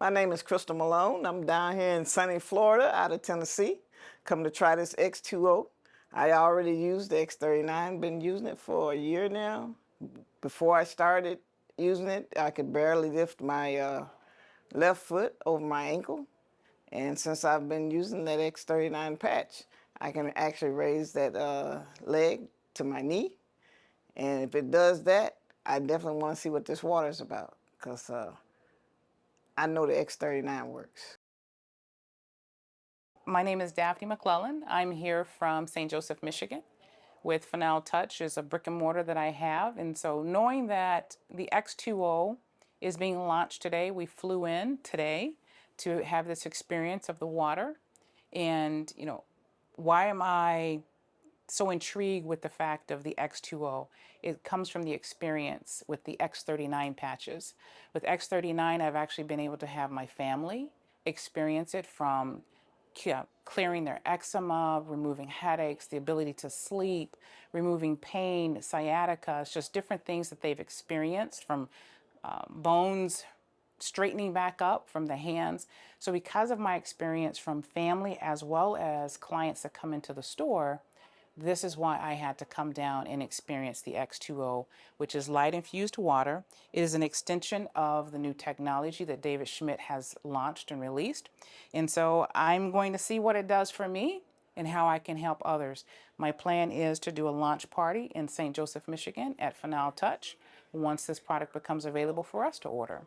My name is Crystal Malone. I'm down here in sunny Florida out of Tennessee. Come to try this X2O. I already used the X39, been using it for a year now. Before I started using it, I could barely lift my left foot over my ankle. And since I've been using that X39 patch, I can actually raise that leg to my knee. And if it does that, I definitely want to see what this water is about, because I know the X39 works. My name is Daphne McClellan. I'm here from St. Joseph, Michigan, with Final Touch is a brick and mortar that I have. And so knowing that the X2O is being launched today, we flew in today to have this experience of the water. And, why am I so intrigued with the fact of the X2O? It comes from the experience with the X39 patches. With X39, I've actually been able to have my family experience it, from clearing their eczema, removing headaches, the ability to sleep, removing pain, sciatica. It's just different things that they've experienced, from bones straightening back up from the hands. So because of my experience from family as well as clients that come into the store, this is why I had to come down and experience the X2O, which is light infused water. It is an extension of the new technology that David Schmidt has launched and released. And so I'm going to see what it does for me and how I can help others. My plan is to do a launch party in St. Joseph, Michigan at Final Touch once this product becomes available for us to order.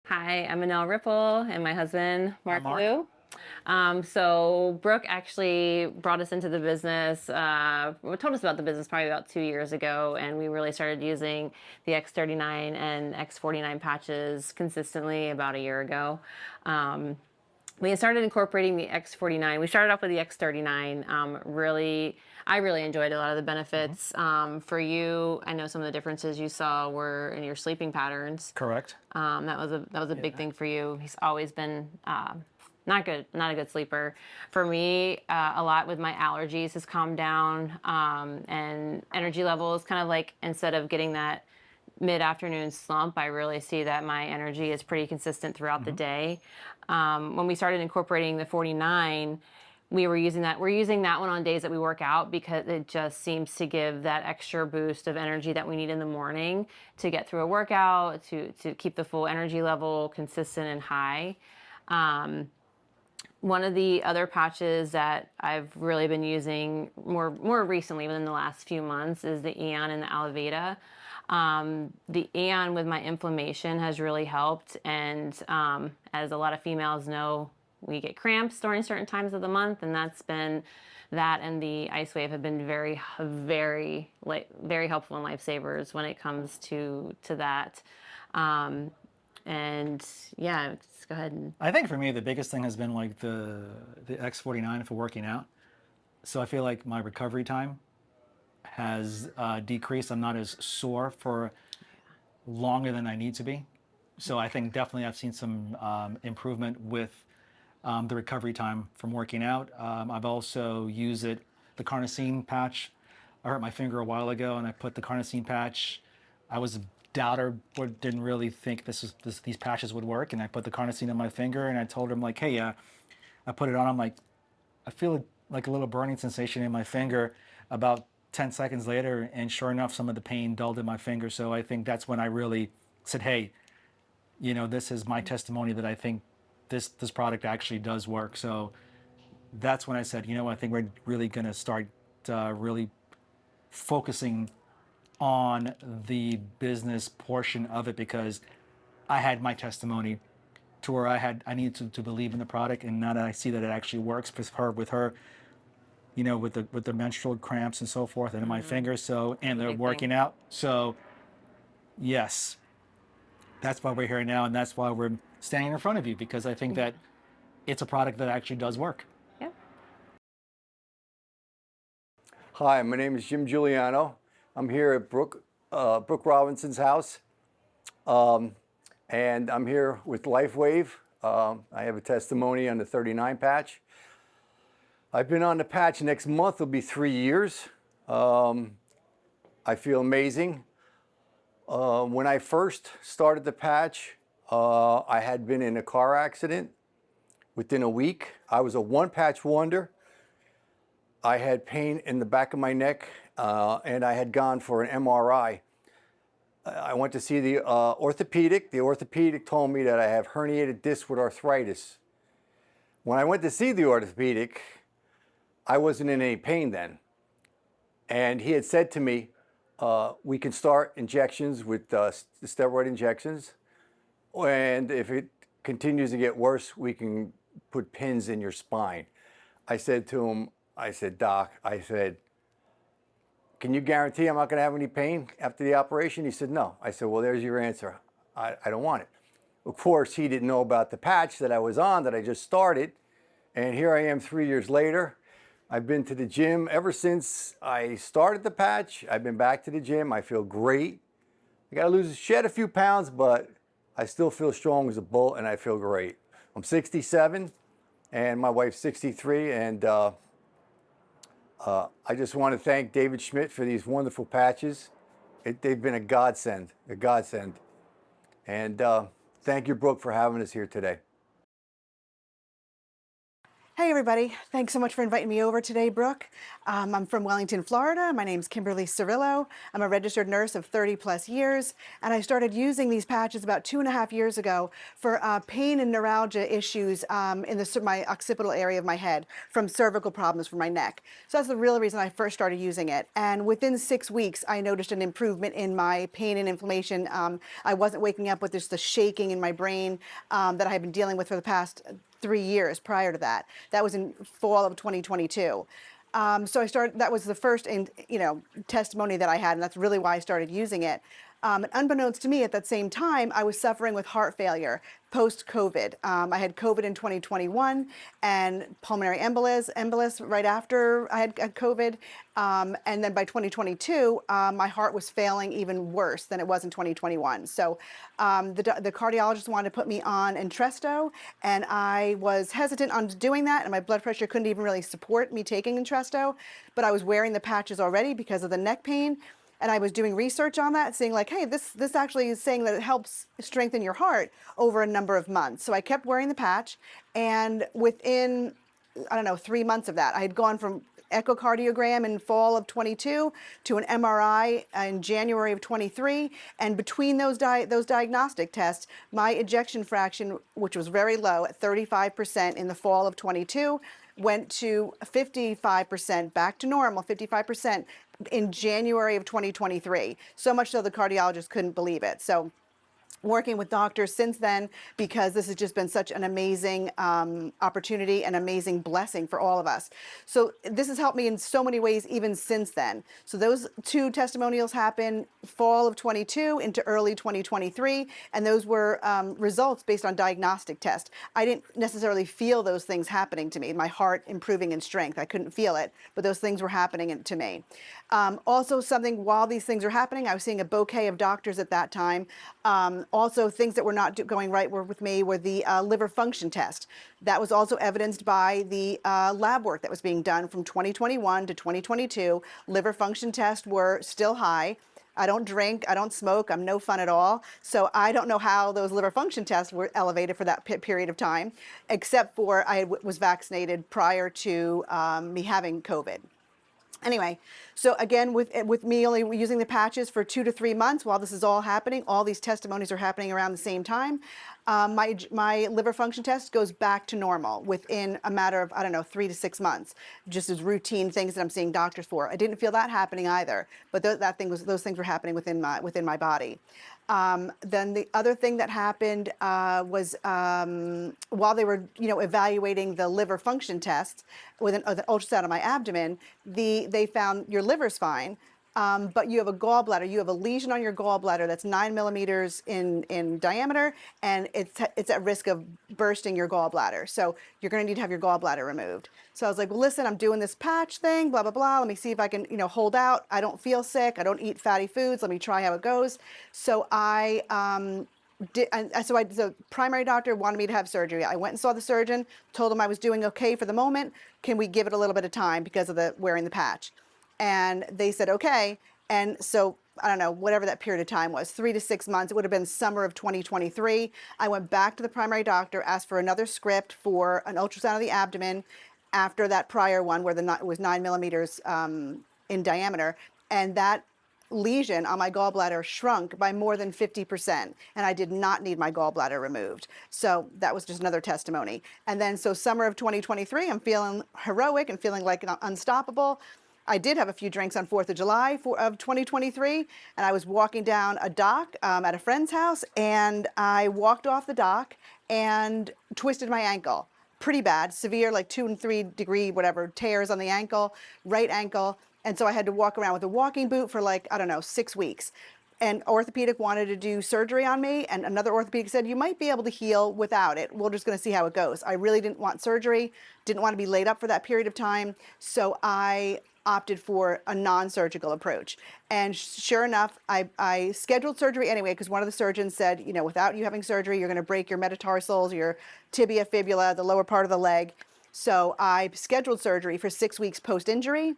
Hi, I'm Manel Ripple and my husband, Mark Liu. So Brooke actually brought us into the business, told us about the business probably about 2 years ago, and we really started using the X39 and X49 patches consistently about a year ago. We started incorporating the X49. We started off with the X39. I really enjoyed a lot of the benefits. For you, I know some of the differences you saw were in your sleeping patterns. Correct. That was a big thing for you. He's always been not a good sleeper. For me, a lot with my allergies has calmed down, and energy levels, kind of like, instead of getting that mid-afternoon slump, I really see that my energy is pretty consistent throughout the day. When we started incorporating the 49, we're using that one on days that we work out, because it just seems to give that extra boost of energy that we need in the morning to get through a workout, to keep the full energy level consistent and high. One of the other patches that I've really been using more recently, within the last few months, is the Aeon and the Alaveda. The Aeon with my inflammation has really helped, and as a lot of females know, we get cramps during certain times of the month, and that and the Ice Wave have been very, very, very helpful and lifesavers when it comes to that. And yeah, just go ahead. I think for me, the biggest thing has been like the X49 for working out. So I feel like my recovery time has decreased. I'm not as sore for longer than I need to be. So I think definitely I've seen some improvement with the recovery time from working out. I've also used the carnosine patch. I hurt my finger a while ago, and I put the carnosine patch. I was a doubter, but didn't really think these patches would work, and I put the carnosine on my finger, and I told him, like, hey, I put it on. I'm like, I feel like a little burning sensation in my finger. About 10 seconds later, and sure enough, some of the pain dulled in my finger. So I think that's when I really said, hey, this is my testimony that I think this product actually does work. So that's when I said, I think we're really going to start really focusing on the business portion of it, because I had my testimony to where I needed to believe in the product, and now that I see that it actually works with her, with the menstrual cramps and so forth, and in my fingers, and they're working out. So yes, that's why we're here now, and that's why we're standing in front of you, because I think that it's a product that actually does work. Yeah. Hi, my name is Jim Giuliano. I'm here at Brooke Robinson's house, and I'm here with LifeWave. I have a testimony on the 39 patch. I've been on the patch. Next month will be 3 years. I feel amazing. When I first started the patch, I had been in a car accident within a week. I was a one-patch wonder. I had pain in the back of my neck, and I had gone for an MRI. I went to see the orthopedic. The orthopedic told me that I have herniated disc with arthritis. When I went to see the orthopedic, I wasn't in any pain then. And he had said to me, we can start injections with steroid injections. And if it continues to get worse, we can put pins in your spine. I said to him, I said, Doc, I said, can you guarantee I'm not going to have any pain after the operation? He said, no. I said, well, there's your answer. I don't want it. Of course, he didn't know about the patch that I was on, that I just started. And here I am 3 years later. I've been to the gym ever since I started the patch. I've been back to the gym. I feel great. I got to shed a few pounds, but I still feel strong as a bull, and I feel great. I'm 67, and my wife's 63, and I just want to thank David Schmidt for these wonderful patches. They've been a godsend, a godsend. And thank you, Brooke, for having us here today. Hey everybody, thanks so much for inviting me over today, Brooke. I'm from Wellington, Florida. My name's Kimberly Cirillo. I'm a registered nurse of 30 plus years, and I started using these patches about 2.5 years ago for pain and neuralgia issues in my occipital area of my head from cervical problems for my neck. So that's the real reason I first started using it. And within 6 weeks, I noticed an improvement in my pain and inflammation. I wasn't waking up with just the shaking in my brain that I had been dealing with for the past 3 years prior to that. That was in fall of 2022. So that was the first testimony that I had, and that's really why I started using it. And unbeknownst to me, at that same time, I was suffering with heart failure post-COVID. I had COVID in 2021 and pulmonary embolus right after I had COVID. And then by 2022, my heart was failing even worse than it was in 2021. So the cardiologist wanted to put me on Entresto, and I was hesitant on doing that, and my blood pressure couldn't even really support me taking Entresto, but I was wearing the patches already because of the neck pain. And I was doing research on that, saying like, hey, this actually is saying that it helps strengthen your heart over a number of months. So I kept wearing the patch, and within, I don't know, 3 months of that, I had gone from echocardiogram in fall of 22 to an MRI in January of 23. And between those diagnostic tests, my ejection fraction, which was very low at 35% in the fall of 22, went to 55%, back to normal, 55% in January of 2023. So much so the cardiologist couldn't believe it. So working with doctors since then, because this has just been such an amazing opportunity and amazing blessing for all of us. So this has helped me in so many ways even since then. So those 2 testimonials happened fall of 22 into early 2023, and those were results based on diagnostic tests. I didn't necessarily feel those things happening to me, my heart improving in strength. I couldn't feel it, but those things were happening to me. Also something, while these things were happening, I was seeing a bouquet of doctors at that time. Also, things that were not going right with me were the liver function test. That was also evidenced by the lab work that was being done from 2021 to 2022. Liver function tests were still high. I don't drink, I don't smoke, I'm no fun at all. So I don't know how those liver function tests were elevated for that period of time, except for I was vaccinated prior to me having COVID. Anyway, so again, with me only using the patches for 2 to 3 months while this is all happening, all these testimonies are happening around the same time, my liver function test goes back to normal within a matter of, I don't know, 3 to 6 months, just as routine things that I'm seeing doctors for. I didn't feel that happening either, but those things were happening within my body. Then the other thing that happened was while they were, evaluating the liver function test with an ultrasound of my abdomen, they found your liver's fine, but you have a gallbladder. You have a lesion on your gallbladder that's 9 millimeters in diameter, and it's at risk of bursting your gallbladder. So you're going to need to have your gallbladder removed. So I was like, well, listen, I'm doing this patch thing, blah, blah, blah. Let me see if I can, hold out. I don't feel sick. I don't eat fatty foods. Let me try how it goes. So the primary doctor wanted me to have surgery. I went and saw the surgeon, told him I was doing okay for the moment. Can we give it a little bit of time because of wearing the patch? And they said, okay. And so I don't know, whatever that period of time was, 3 to 6 months. It would have been summer of 2023. I went back to the primary doctor, asked for another script for an ultrasound of the abdomen after that prior one where it was 9 millimeters in diameter. And that lesion on my gallbladder shrunk by more than 50%, and I did not need my gallbladder removed. So that was just another testimony. And then so summer of 2023, I'm feeling heroic and feeling like unstoppable. I did have a few drinks on 4th of July of 2023, and I was walking down a dock at a friend's house, and I walked off the dock and twisted my ankle. Pretty bad, severe, like 2 and 3 degree, whatever, tears on the ankle, right ankle. And so I had to walk around with a walking boot for like, I don't know, 6 weeks. And orthopedic wanted to do surgery on me, and another orthopedic said, you might be able to heal without it. We're just gonna see how it goes. I really didn't want surgery, didn't want to be laid up for that period of time. So I opted for a non-surgical approach. And sure enough, I scheduled surgery anyway, because one of the surgeons said, you know, without you having surgery, you're gonna break your metatarsals, your tibia, fibula, the lower part of the leg. So I scheduled surgery for 6 weeks post-injury,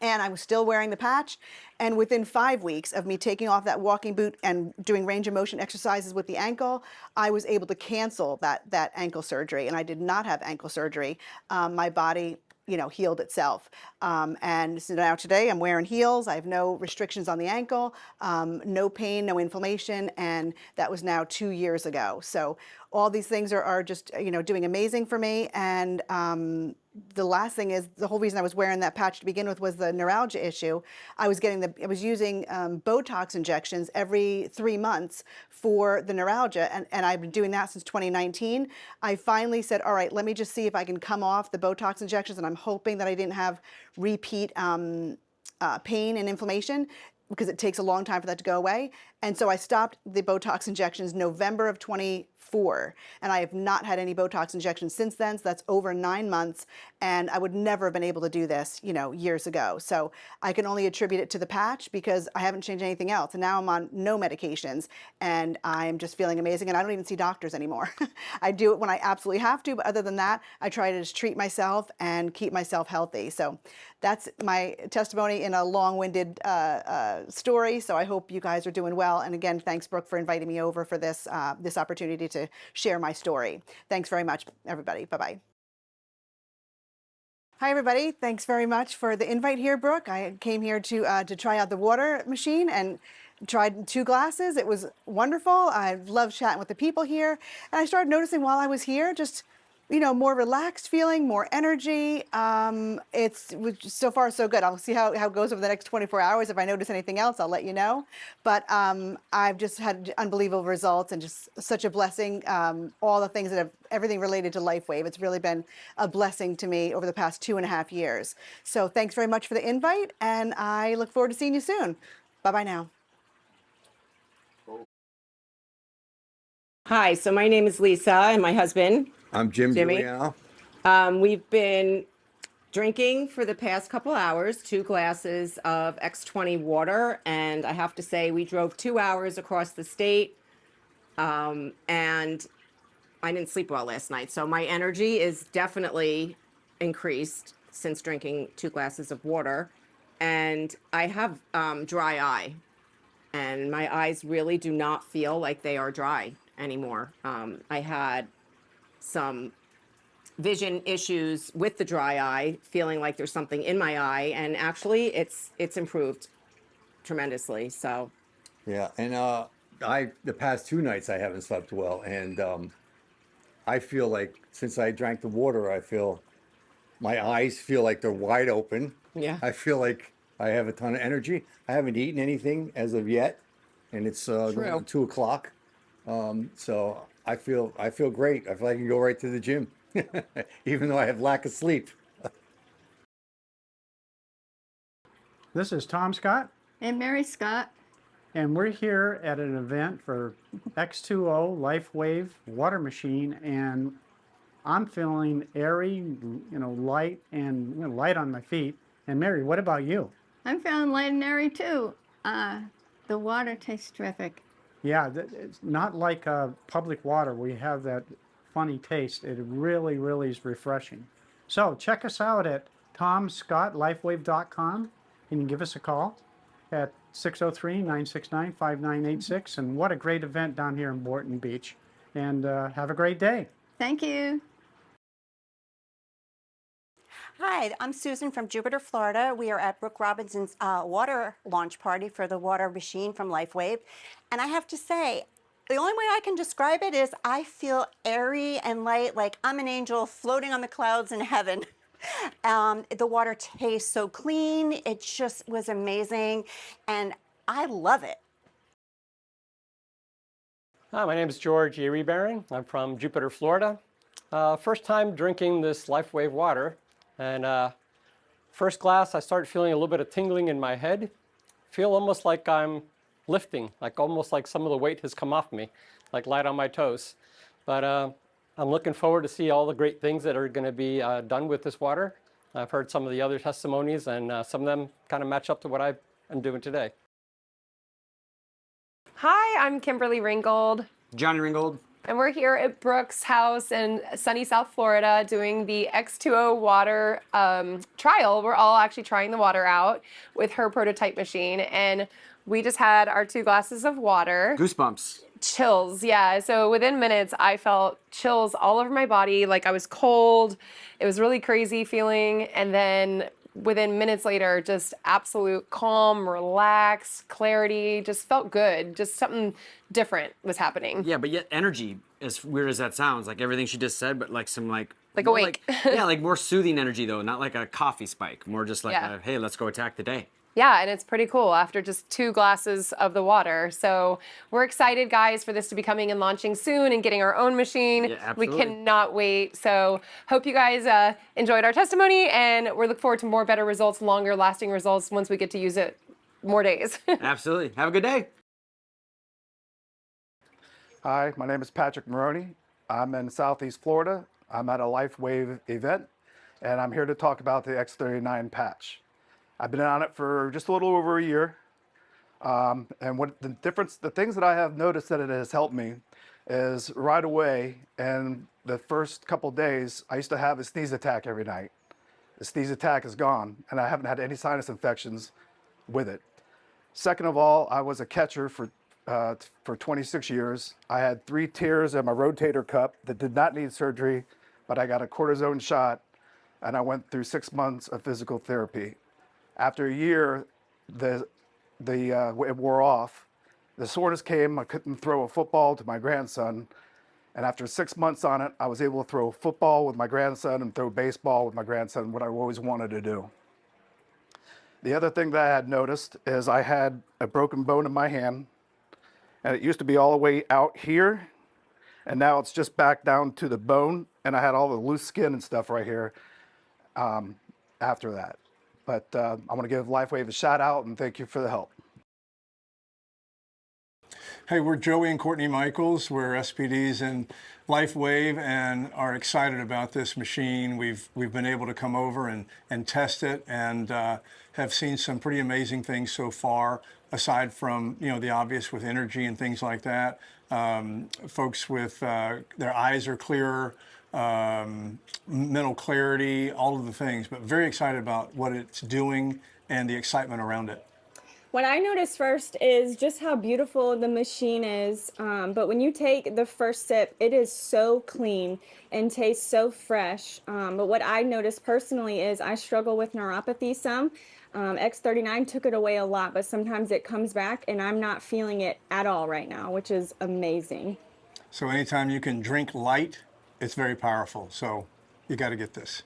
and I was still wearing the patch. And within 5 weeks of me taking off that walking boot and doing range of motion exercises with the ankle, I was able to cancel that ankle surgery. And I did not have ankle surgery. My body, you know, healed itself. And so now today I'm wearing heels. I have no restrictions on the ankle, no pain, no inflammation. And that was now 2 years ago. So all these things are just, you know, doing amazing for me. And the last thing is, the whole reason I was wearing that patch to begin with was the neuralgia issue. I was using Botox injections every 3 months for the neuralgia, and I've been doing that since 2019. I finally said, all right, let me just see if I can come off the Botox injections, and I'm hoping that I didn't have repeat pain and inflammation, because it takes a long time for that to go away. And so I stopped the Botox injections November of 24, and I have not had any Botox injections since then. So that's over 9 months, and I would never have been able to do this, you know, years ago. So I can only attribute it to the patch, because I haven't changed anything else. And now I'm on no medications, and I'm just feeling amazing. And I don't even see doctors anymore. I do it when I absolutely have to, but other than that, I try to just treat myself and keep myself healthy. So that's my testimony in a long-winded story. So I hope you guys are doing well. And again, thanks, Brooke, for inviting me over for this this opportunity to share my story. Thanks very much, everybody. Bye-bye. Hi, everybody. Thanks very much for the invite here, Brooke. I came here to try out the water machine and tried 2 glasses. It was wonderful. I love chatting with the people here. And I started noticing while I was here, just, you know, more relaxed feeling, more energy. It's so far so good. I'll see how it goes over the next 24 hours. If I notice anything else, I'll let you know. But I've just had unbelievable results, and just such a blessing. All the things that have, everything related to LifeWave, it's really been a blessing to me over the past 2.5 years. So thanks very much for the invite, and I look forward to seeing you soon. Bye-bye now. Hi, so my name is Lisa, and my husband, I'm Jimmy. Giuliano. We've been drinking for the past couple hours 2 glasses of X20 water, and I have to say we drove 2 hours across the state, and I didn't sleep well last night. So my energy is definitely increased since drinking 2 glasses of water, and I have dry eye, and my eyes really do not feel like they are dry anymore. I had some vision issues with the dry eye, feeling like there's something in my eye, and actually it's improved tremendously. So Yeah, and the past 2 nights I haven't slept well, and I feel like since I drank the water, I feel my eyes feel like they're wide open. yeah. I feel like I have a ton of energy. I haven't eaten anything as of yet, and it's True. 2 o'clock. So I feel great. I feel like I can go right to the gym, even though I have lack of sleep. This is Tom Scott, And Mary Scott. and we're here at an event for X2O LifeWave Water Machine, and I'm feeling airy, you know, light, and light on my feet. And Mary, what about you? I'm feeling light and airy too. The water tastes terrific. Yeah, it's not like public water. We have that funny taste. It really, really is refreshing. So check us out at tomscottlifewave.com. You can give us a call at 603-969-5986. And what a great event down here in Boynton Beach. And have a great day. Thank you. Hi, I'm Susan from Jupiter, Florida. We are at Brooke Robinson's water launch party for the water machine from LifeWave. And I have to say, the only way I can describe it is I feel airy and light, like I'm an angel floating on the clouds in heaven. The water tastes so clean. It just was amazing. And I love it. Hi, my name is George Iribarren. I'm from Jupiter, Florida. First time drinking this LifeWave water. And first glass, I started feeling a little bit of tingling in my head. Feel almost like I'm lifting, like almost like some of the weight has come off me, like light on my toes. But I'm looking forward to see all the great things that are going to be done with this water. I've heard some of the other testimonies, and some of them kind of match up to what I'm doing today. Hi, I'm Kimberly Ringgold. Johnny Ringgold. And we're here at Brooke's house in sunny South Florida doing the X2O Water trial. We're all actually trying the water out with her prototype machine. And we just had our 2 glasses of water. Goosebumps. Chills, yeah. So within minutes, I felt chills all over my body, like I was cold. It was really crazy feeling. And then within minutes later, just absolute calm, relaxed, clarity, just felt good. Just something different was happening. Yeah, but yet energy, as weird as that sounds, like everything she just said, but like some like awake. Yeah, like more soothing energy though, not like a coffee spike, more just like Yeah. a, hey, let's go attack the day. Yeah, and it's pretty cool after just 2 glasses of the water. So we're excited, guys, for this to be coming and launching soon and getting our own machine. Yeah, absolutely. We cannot wait. So hope you guys enjoyed our testimony, and we look forward to more better results, longer lasting results once we get to use it more days. Absolutely. Have a good day. Hi, my name is Patrick Maroney. I'm in Southeast Florida. I'm at a LifeWave event, and I'm here to talk about the X39 patch. I've been on it for just a little over a year. And what the things that I have noticed that it has helped me is right away, and the first couple days, I used to have a sneeze attack every night. The sneeze attack is gone, and I haven't had any sinus infections with it. Second of all, I was a catcher for 26 years. I had 3 tears in my rotator cuff that did not need surgery, but I got a cortisone shot, and I went through 6 months of physical therapy. After a year, it wore off. The soreness came. I couldn't throw a football to my grandson. And after 6 months on it, I was able to throw football with my grandson and throw baseball with my grandson, what I always wanted to do. The other thing that I had noticed is I had a broken bone in my hand, and it used to be all the way out here, and now it's just back down to the bone, and I had all the loose skin and stuff right here after that. But I want to give LifeWave a shout out and thank you for the help. Hey, we're Joey and Courtney Michaels. We're SPDs in LifeWave and are excited about this machine. We've been able to come over and test it and have seen some pretty amazing things so far, aside from the obvious with energy and things like that. Folks with their eyes are clearer, mental clarity, all of the things, but very excited about what it's doing and the excitement around it. What I noticed first is just how beautiful the machine is, but when you take the first sip, it is so clean and tastes so fresh. But what I noticed personally is I struggle with neuropathy some. X39 took it away a lot, but sometimes it comes back and I'm not feeling it at all right now, which is amazing. So anytime you can drink light, it's very powerful. So you got to get this.